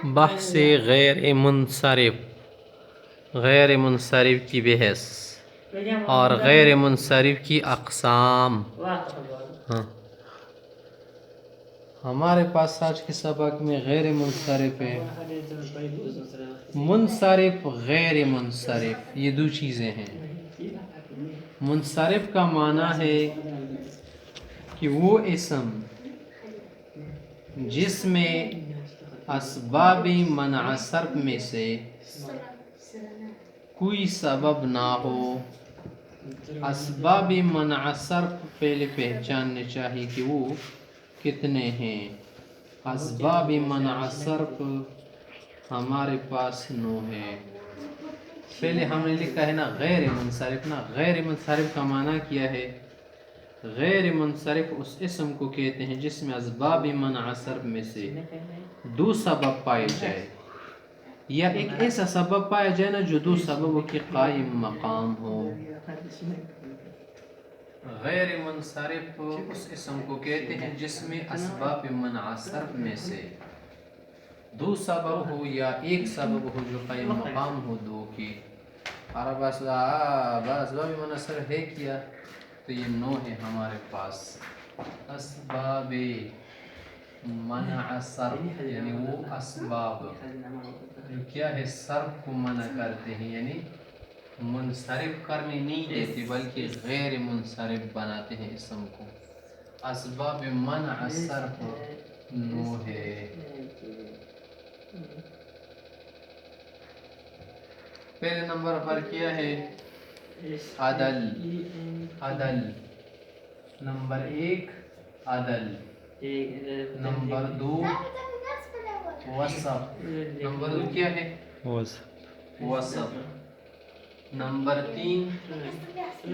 بحث غیر منصرف کی بحث اور غیر منصرف کی اقسام. ہاں ہمارے پاس آج کے سبق میں غیر منصرف ہے. منصرف غیر منصرف یہ دو چیزیں ہیں. منصرف کا معنی ہے کہ وہ اسم جس میں اسباب منع صرف میں سے کوئی سبب نہ ہو. اسباب منع صرف پہلے پہچاننے چاہیے کہ وہ کتنے ہیں. اسباب منع صرف ہمارے پاس 9 ہے. پہلے ہم نے لکھا ہے نا غیر منصرف. نا غیر منصرف کا معنی کیا ہے؟ غیر منصرف اس اسم کو کہتے ہیں جس میں اسباب منع صرف میں سے 2 سبب پائے جائے یا ایک ایسا سبب پایا جائے نا جو 2 سببوں کے قائم مقام ہو. غیر منصرف اس اسم کو کہتے ہیں جس میں اسباب منع صرف میں سے 2 سبب ہو یا ایک سبب ہو جو قائم مقام ہو 2 کی. اور بس اسباب منع صرف ہے کیا تو یہ 9 ہے ہمارے پاس. اسباب منع صرف یعنی وہ اسباب جو کیا ہے صرف کو منع کرتے ہیں، یعنی منصرف کرنے نہیں دیتے بلکہ غیر منصرف بناتے ہیں اسم کو. اسباب منع صرف 9 ہے. پہلے نمبر پر کیا ہے؟ عدل. عدل نمبر 1 عدل. نمبر 2 وصف. نمبر 2 کیا ہے؟ وصف. نمبر 3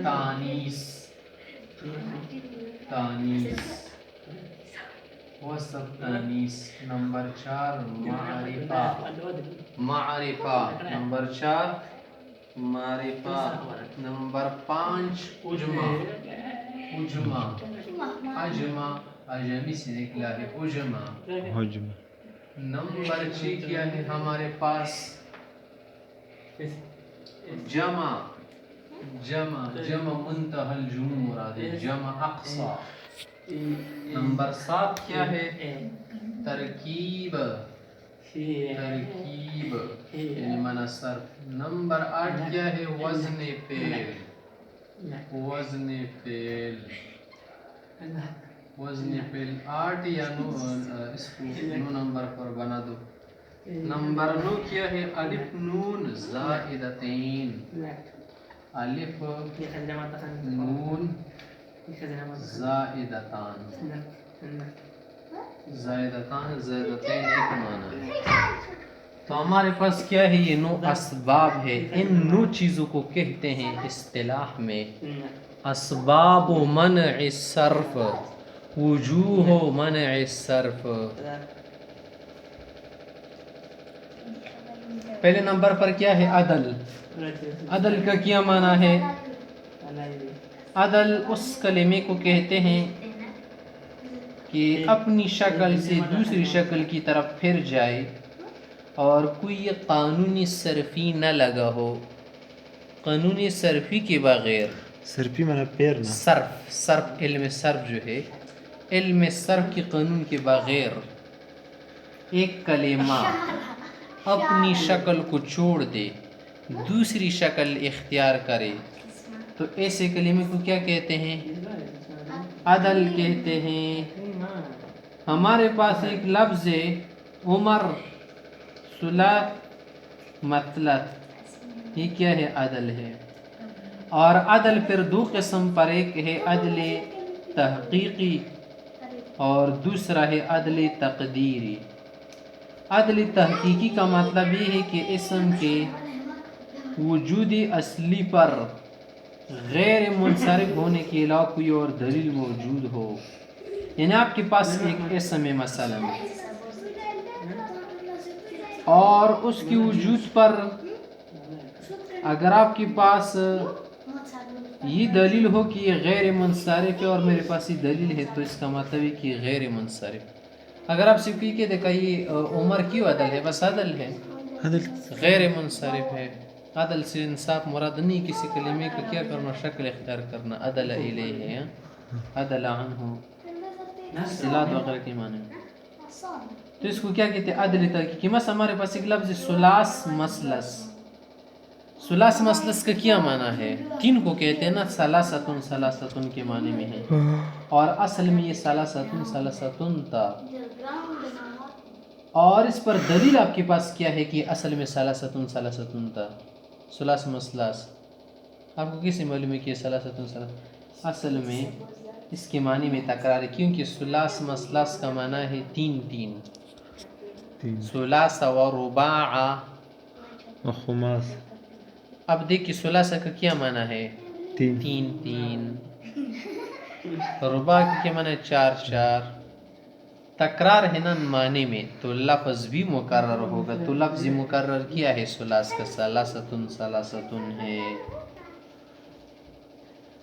تانیث. تانیث وصف تانیث. نمبر 4 معرفہ. معرفہ. نمبر 4 معرفہ. نمبر 5 اجمع. اجمع اجمع اجمی سے نکلا ہے اجمع. نمبر 6 کیا ہے ہمارے پاس؟ جمع. جمع جمع منتہی الجموع مراد ہے. جمع اقصا. نمبر 7 کیا ہے؟ ترکیب. ترکیب یعنی منع صرف. نمبر 8 کیا ہے؟ وزن فعل. وزن فعل. وزن فعل 8 یا 9 اس کو 9 نمبر پر بنا دو. نمبر 9 کیا ہے؟ الف نون زائدتین. الف نون زائدتان. زائدتان زائدتین ایک معنی ہے. تو ہمارے پاس کیا ہے؟ یہ 9 اسباب ہے. ان 9 چیزوں کو کہتے ہیں اصطلاح میں اسباب منع الصرف. وجوہ منع الصرف. پہلے نمبر پر کیا ہے؟ عدل. عدل کا کیا معنی ہے؟ عدل اس کلمے کو کہتے ہیں کہ اپنی شکل سے دوسری شکل کی طرف پھر جائے اور کوئی قانونی صرفی نہ لگا ہو. قانونی صرفی کے بغیر. صرفی معنی پیر نا. صرف. صرف علم صرف جو ہے علم صرف کے قانون کے بغیر ایک کلمہ اپنی شکل کو چھوڑ دے دوسری شکل اختیار کرے تو ایسے کلمے کو کیا کہتے ہیں؟ عدل کہتے ہیں. ہمارے پاس ایک لفظ ہے عمر صلح مطلق. یہ کیا ہے؟ عدل ہے. اور عدل پھر 2 قسم پر. ایک ہے عدل تحقیقی اور دوسرا ہے عدل تقدیری. عدل تحقیقی کا مطلب یہ ہے کہ اسم کے وجود اصلی پر غیر منصرف ہونے کے علاوہ کوئی اور دلیل موجود ہو. یعنی آپ کے پاس ایک اسم ہے مثلا اور اس کی وجود پر اگر آپ کے پاس یہ دلیل ہو کہ یہ غیر منصرف ہے اور میرے پاس یہ دلیل ہے تو اس کا مطلب ہے کہ غیر منصرف. اگر آپ سے کوئی کہتے کہ یہ عمر کیوں عدل ہے، بس عدل ہے، عدل غیر منصرف ہے. عدل سے انصاف مراد نہیں کسی کلمے کا کیا کرنا، شکل اختیار کرنا. عدل الیہ ہے، عدل عنہ صلات وغیرہ کے معنی. تو اس کو کیا کہتے ہیں؟ عدل تحقیقی. مثلا ہمارے پاس ایک لفظ ثلاث مثلث. ثلاث مثلث کا کیا معنی ہے؟ تین کو کہتے ہیں نا، ثلاثتن ثلاثتن کے معنی میں ہے، اور اصل میں یہ ثلاثتن ثلاثتن تھا. اور اس پر دلیل آپ کے پاس کیا ہے کہ اصل میں ثلاثتن ثلاثتن تھا؟ ثلاث مثلث آپ کو کیسے معلوم ہے کہ ثلاثتن ثلاث؟ اصل میں اس کے معنی میں تکرار ہے، کیونکہ ثلاث مثلث کا معنی ہے تین تین. ثلاث و رباع و خماس. اب دیکھیے ثلاثہ کا کیا معنی ہے؟ تین. تین تین. رباع کا کیا معنی ہے؟ چار چار. تکرار ہے نا معنی میں، تو لفظ بھی مکرر ہوگا. تو لفظ مکرر کیا ہے ثلاث کا؟ ثلاثتن ثلاثتن ہے.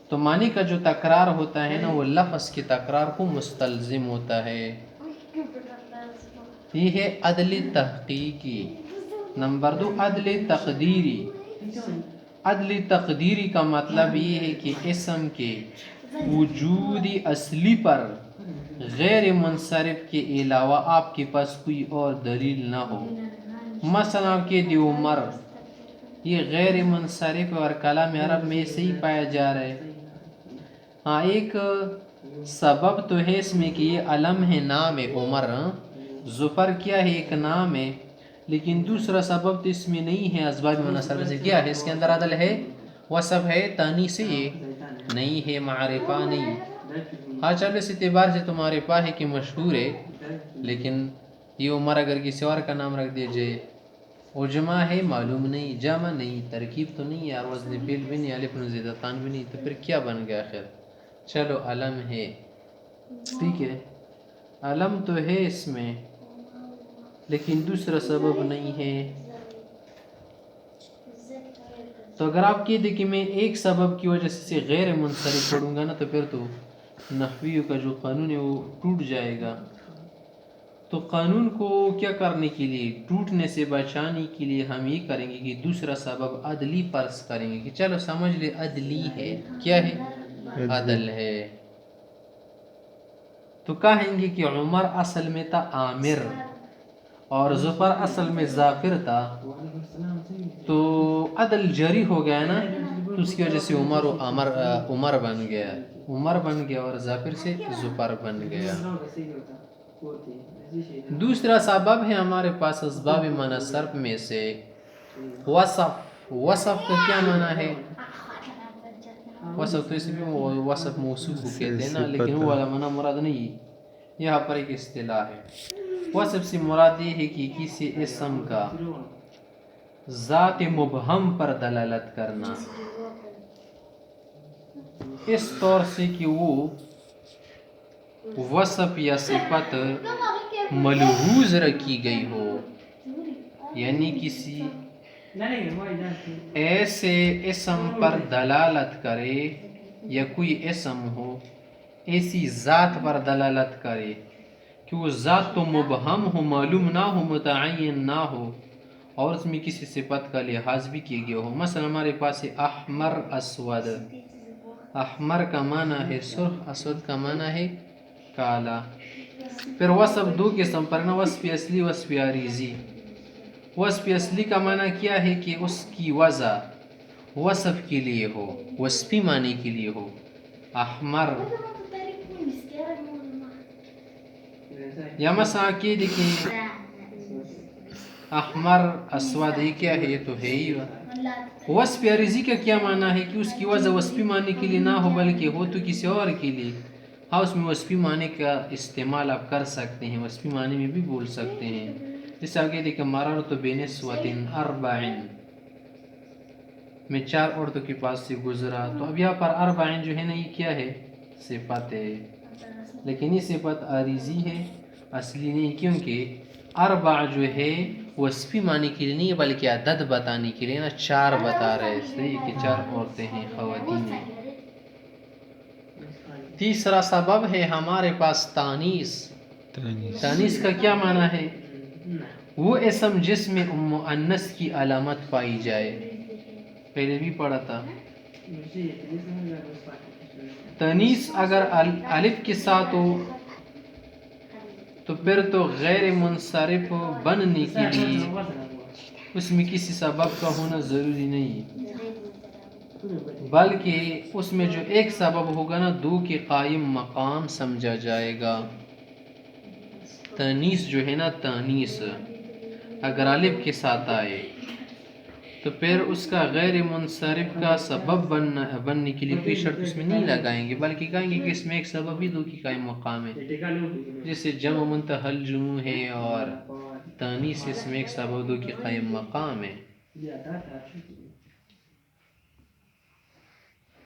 تو معنی کا جو تکرار ہوتا ہے نا، وہ لفظ کی تکرار کو مستلزم ہوتا ہے. یہ ہے عدل تحقیقی. نمبر 2 عدل تقدیری. عدل تقدیری کا مطلب یہ ہے کہ اسم کے وجود اصلی پر غیر منصرف کے علاوہ آپ کے پاس کوئی اور دلیل نہ ہو. مثلا آپ کے دی عمر، یہ غیر منصرف اور کلام عرب میں سے ہی پایا جا رہا ہے. ہاں ایک سبب تو ہے اس میں کہ یہ علم ہے، نام ہے عمر. ظفر کیا ہے؟ ایک نام ہے. لیکن دوسرا سبب تو اس میں نہیں ہے، اسباب منصرف سے کیا ہے؟ اس کے اندر عدل ہے، وصف ہے، تانیث یہ نہیں ہے، معرفہ نہیں. ہاں چلو اس اعتبار سے تو معرفہ ہے کہ مشہور ہے، لیکن یہ عمر اگر کسی اور کا نام رکھ دیجئے، وہ جمع ہے معلوم نہیں، جمع نہیں، ترکیب تو نہیں ہے، اور وزن فعل بھی نہیں، الف نون زیادہ تان بھی نہیں، تو پھر کیا بن گیا آخر؟ چلو علم ہے، ٹھیک ہے، علم تو ہے اس میں، لیکن دوسرا سبب نہیں ہے. تو اگر آپ کہہ دیں کہ میں ایک سبب کی وجہ سے غیر منصرف پڑھوں گا نا، تو پھر تو نحویوں کا جو قانون ہے وہ ٹوٹ جائے گا. تو قانون کو کیا کرنے کے لیے، ٹوٹنے سے بچانے کے لیے ہم یہ کریں گے کہ دوسرا سبب عدلی فرض کریں گے کہ چلو سمجھ لے عدلی ہے. کیا ہے؟ عدل ہے. تو کہیں گے کہ عمر اصل میں تھا عامر، اور ظفر اصل میں ظافر تھا. تو عدل جری ہو گیا نا، تو اس کی وجہ سے عمر بن گیا، عمر بن گیا، اور ظافر سے ظفر بن گیا. دوسرا سبب ہے ہمارے پاس اسباب معنی صرف میں سے وصف. وصف کا کیا معنی ہے؟ وصف تو اس میں وصف موصوف کو کہتے ہیں نا، لیکن وہ والا معنی مراد نہیں، یہاں پر ایک اصطلاح ہے. وصف سے مراد یہ ہے کہ کسی اسم کا ذات مبہم پر دلالت کرنا، اس طور سے کہ وہ وصف یا صفت ملحوظ رکھی گئی ہو، یعنی کسی ایسے اسم پر دلالت کرے، یا کوئی اسم ہو ایسی ذات پر دلالت کرے کہ وہ ذات تو مبہم ہو، معلوم نہ ہو، متعین نہ ہو، اور اس میں کسی صفت کا لحاظ بھی کیا گیا ہو. مثلا ہمارے پاس ہے احمر اسود. احمر کا معنی ہے سرخ، اسود کا معنی ہے کالا. پھر وصف دو قسم پر نا، وصف اصلی، وصف عارضی. وصف اصلی کا معنی کیا ہے کہ اس کی وضع وصف کے لیے ہو، وصفی معنی کے لیے ہو. احمر، یا مثلا کہ دیکھیں احمر اسود، یہ کیا ہے؟ یہ تو ہے ہی. وصف عارضی کا کیا معنی ہے کہ اس کی وضع وصفی معنی کے لیے نہ ہو، بلکہ ہو تو کسی اور کے لیے. ہاں اس میں وصفی معنی کا استعمال آپ کر سکتے ہیں، وصفی معنی میں بھی بول سکتے ہیں. جیسے آگے دیکھیں مررت بنسوۃ اربع، میں 4 عورتوں کے پاس سے گزرا. تو اب یہاں پر اربع جو ہے نا، یہ کیا ہے؟ صفت ہے، لیکن یہ صفت عارضی ہے، اصلی نہیں، کیونکہ اربع جو ہے وصفی معنی کے لیے نہیں ہے، بلکہ عدد بتانے کے لیے نا، 4 بتا رہے ہیں، اس لیے کہ 4 عورتیں ہیں، خواتین ہیں. تیسرا سبب ہے ہمارے پاس تانیث. تانیس کا کیا معنی ہے؟ وہ اسم جس میں مؤنث کی علامت پائی جائے. پہلے بھی پڑھا تھا. تانیس اگر الف کے ساتھ ہو تو پھر تو غیر منصرف بننے کے لیے اس میں کسی سبب کا ہونا ضروری نہیں، بلکہ اس میں جو ایک سبب ہوگا نا دو کے قائم مقام سمجھا جائے گا. تانیس جو ہے نا، تانیس اگر الف کے ساتھ آئے تو پھر اس کا غیر منصرف کا سبب بننے کے لیے کوئی شرط اس میں نہیں لگائیں گے، بلکہ کہیں گے کہ اس میں ایک سبب ہی دو کی قائم مقام ہے. جیسے جمع منتہی الجموع ہے اور تانیس اس میں ایک سبب دو کی قائم مقام ہے.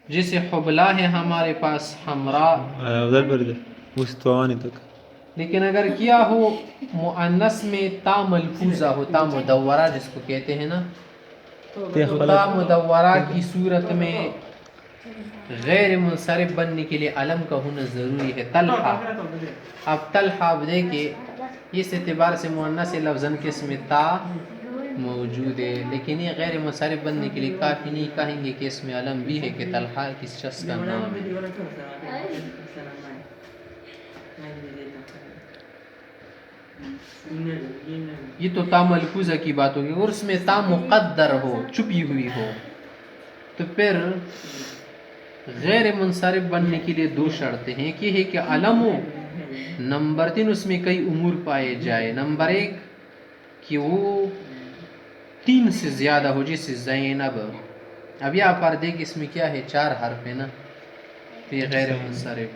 جیسے حبلہ ہے ہمارے پاس، حمراء. لیکن اگر کیا ہو مؤنث میں تا ملفوظہ ہو، تا مدورہ جس کو کہتے ہیں نا، تو تا مدورہ کی صورت میں غیر منصرف بننے کے لیے علم کا ہونا ضروری ہے. طلحہ، اب طلحہ اب دیکھیں اس اعتبار سے مؤنث لفظاً کے اس میں تا موجود ہے، لیکن یہ غیر منصرف بننے کے لیے کافی نہیں. کہیں گے کہ اس میں علم بھی ہے کہ طلحہ کس شخص کا نام ہے. یہ تو تا ملفوظہ کی بات ہوگی. اور اس میں تا مقدر ہو، چھپی ہوئی ہو، تو پھر غیر منصرف بننے کے لیے دو شرطیں ہیں. کہ ہے کہ علم ہو، نمبر 3 اس میں کئی امور پائے جائے. نمبر 1 کہ وہ 3 سے زیادہ ہو، جیسے زینب. اب یہاں پر دیکھ اس میں کیا ہے، 4 حرف ہے نا، تو یہ غیر منصرف.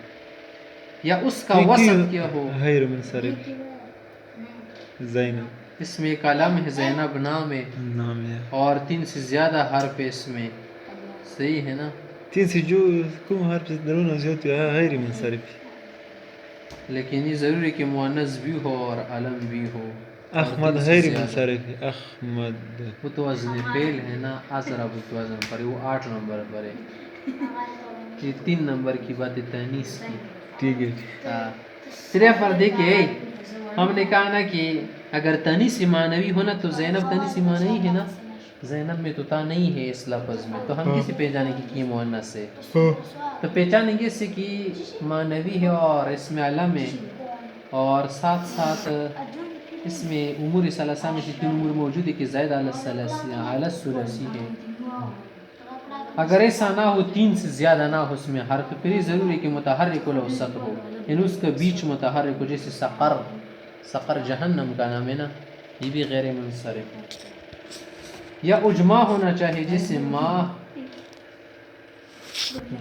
یا اس کا وسط کیا ہو، غیر منصرف. زینب اس میں ایک علم ہے، زینب نام ہے، اور 3 سے زیادہ حرف ہے اس میں. صحیح ہے نا؟ 3 سے جو کم حرف سے درون زیادہ ہے غیر منصرف. لیکن یہ ضروری کہ مؤنث بھی ہو اور علم بھی ہو. احمد غیر منصرف ہے. احمد وہ تو وزن فعل ہے نا، اضرب تو وزن پر ہے، وہ 8 نمبر پر ہے. یہ 3 نمبر کی بات ہے تانیث کی. ٹھیک ہے. صرف پر دیکھیں ہم نے کہا نا کہ اگر تانیث معنوی ہونا تو زینب تانیث معنوی ہے نا. زینب میں تو تا نہیں ہے اس لفظ میں، تو ہم کیسے پہچانیں کہ یہ مؤنث ہے؟ تو پہچانیں گے اس سے کہ معنوی ہے اور اس میں علم ہے، اور ساتھ ساتھ اس میں امور ثلاثہ میں سے 3 امور موجود ہے کہ زائد علی الثلاثی ہے. اگر ایسا نہ ہو، 3 سے زیادہ نہ ہو اس میں حرف، پھر یہ ضروری ہے کہ متحرک الاوسط ہو، یعنی اس کا بیچ متحرک ہو. جیسے سقر، سقر جہنم کا نام ہے نا، یہ بھی غیر منصرف ہے. یا اجماع ہونا چاہیے، جیسے ماہ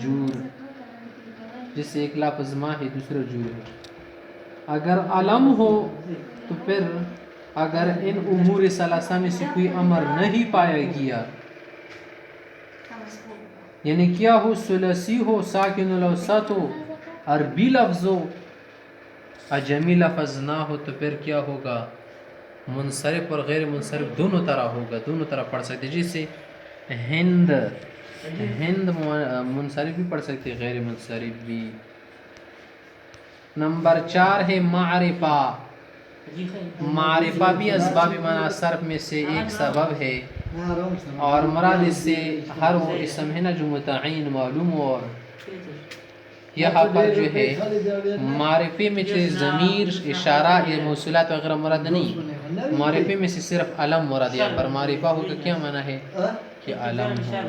جور، جیسے ایک لفظ ماہ ہے دوسرا جور ہے. اگر علم ہو تو پھر اگر ان امور ثلاثہ میں سے کوئی امر نہیں پایا گیا، یعنی کیا ہو ثلاثی ہو، ساکن الاوسط ہو، عربی لفظ ہو، اجمی لفظ نہ ہو، تو پھر کیا ہوگا، منصرف اور غیر منصرف دونوں طرح ہوگا، دونوں طرح پڑھ سکتے. جیسے ہند، ہند منصرف بھی پڑھ سکتے، غیر منصرف بھی. نمبر 4 ہے معرفہ. معرفہ بھی اسباب معنی صرف میں سے ایک سبب ہے، اور مراد اس سے ہر وہ اسم ہے نا جو متعین معلوم ہو. اور یہاں پر جو ہے معرفے میں سے ضمیر، اشارہ یا موصولات وغیرہ مراد نہیں، معرفے میں سے صرف علم مراد. یہاں پر معرفہ ہو تو کیا معنی ہے کہ علم ہو.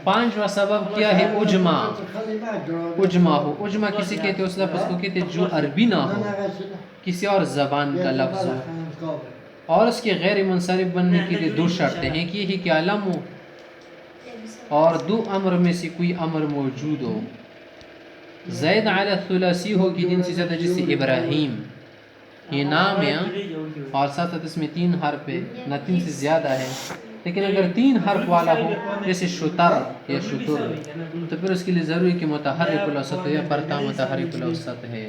5واں سبب کیا ہے، اجماع. اجماع ہو، اجماع کسی کہتے ہیں اس لفظ کو کہتے ہیں جو عربی نہ ہو، کسی اور زبان کا لفظ ہو، اور اس کے غیر منصرف بننے کے لیے 2 شرطیں ہیں. کہ یہ کہ علم ہو اور 2 امر میں سے کوئی امر موجود ہو. زید علی الثلاثی ہو کہ 3 سے زیادہ، جیسے ابراہیم یہ نام ہے، اور ساتھ ساتھ اس میں 3 حرف ہے، نہ 3 سے زیادہ ہے. لیکن اگر 3 حرف والا ہو جیسے شتر یا شتر، تو پھر اس کے لیے ضروری ہے کہ متحرک الاوسط ہو. یا پرتا متحرک الاوسط ہے.